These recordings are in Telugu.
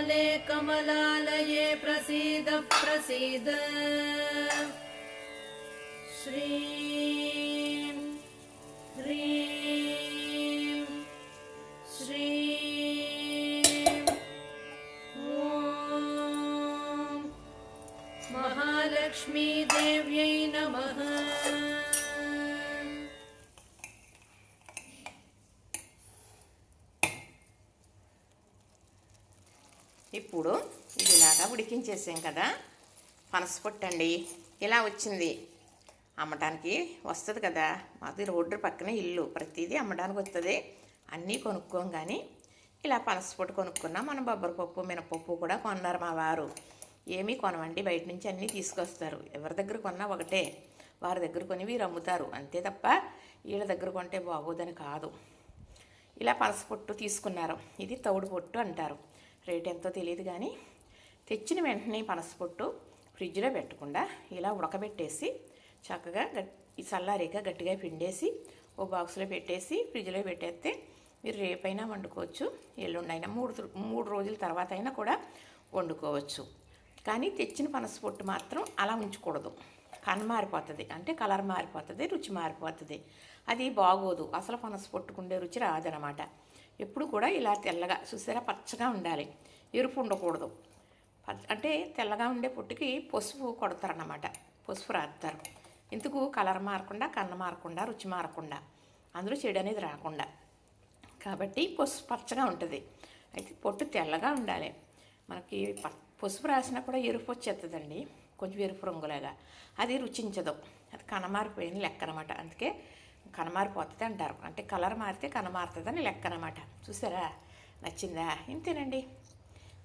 कमले कमलालये प्रसीद प्रसीद श्रीं ह्रीं श्रीं ॐ महालक्ष्मी देव्यै नमः। ఇప్పుడు ఇది ఇలాగా ఉడికించేసాం కదా, పనసపొట్టండి ఇలా వచ్చింది. అమ్మటానికి వస్తుంది కదా, మాది రోడ్డు పక్కనే ఇల్లు, ప్రతిదీ అమ్మడానికి వస్తుంది. అన్నీ కొనుక్కోం కానీ ఇలా పనసపొట్టు కొనుక్కున్నాం. మన బొబ్బరిపప్పు మినపప్పు కూడా కొన్నారు మా వారు. ఏమీ కొనవండి, బయట నుంచి అన్నీ తీసుకొస్తారు. ఎవరి దగ్గర కొన్నా ఒకటే, వారి దగ్గర కొని వీరు అమ్ముతారు అంతే తప్ప వీళ్ళ దగ్గర కొంటే బాగోదని కాదు. ఇలా పనసపొట్టు తీసుకున్నారు. ఇది తౌడు పొట్టు అంటారు. రేట్ ఎంతో తెలియదు కానీ తెచ్చిన వెంటనే పనసపొట్టు ఫ్రిడ్జ్లో పెట్టకుండా ఇలా ఉడకబెట్టేసి చక్కగా ఈ చల్లారిగా గట్టిగా పిండేసి ఓ బాక్స్లో పెట్టేసి ఫ్రిడ్జ్లో పెట్టేస్తే మీరు రేపైనా వండుకోవచ్చు, ఎల్లుండైనా మూడు రోజుల తర్వాత అయినా కూడా వండుకోవచ్చు. కానీ తెచ్చిన పనసపొట్టు మాత్రం అలా ఉంచకూడదు, మారిపోతుంది, అంటే కలర్ మారిపోతుంది, రుచి మారిపోతుంది. అది బాగోదు, అసలు పనసపొట్టుకుండే రుచి రాదనమాట. ఎప్పుడు కూడా ఇలా తెల్లగా చూసారా, పచ్చగా ఉండాలి, ఎరుపు ఉండకూడదు. అంటే తెల్లగా ఉండే పొట్టుకి పసుపు కొడతారన్నమాట, పసుపు రాస్తారు. ఇందుకు కలర్ మారకుండా, కన్ను మారకుండా, రుచి మారకుండా, అందులో చెడు అనేది రాకుండా. కాబట్టి పసుపు పచ్చగా ఉంటుంది. అయితే పొట్టు తెల్లగా ఉండాలి. మనకి పసుపు రాసినా కూడా ఎరుపు వచ్చేస్తుందండి, కొంచెం ఎరుపు రంగులాగా. అది రుచించదు, అది కనమారిపోయిన లెక్క అనమాట. అందుకే కనమారిపోతుంది అంటారు, అంటే కలర్ మారితే కనమారుతుందని లెక్క అనమాట. చూసారా, నచ్చిందా? ఇంతేనండి.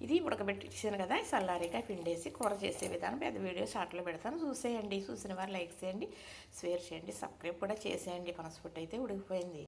ఇది ఉడకబెట్టేసాను కదా, చల్లారిగా పిండేసి కూర చేసే విధానం పెద్ద వీడియో షార్ట్లో పెడతాను, చూసేయండి. చూసిన వారు లైక్ చేయండి, షేర్ చేయండి, సబ్స్క్రైబ్ కూడా చేసేయండి. పనసపొట్టు అయితే ఉడికిపోయింది.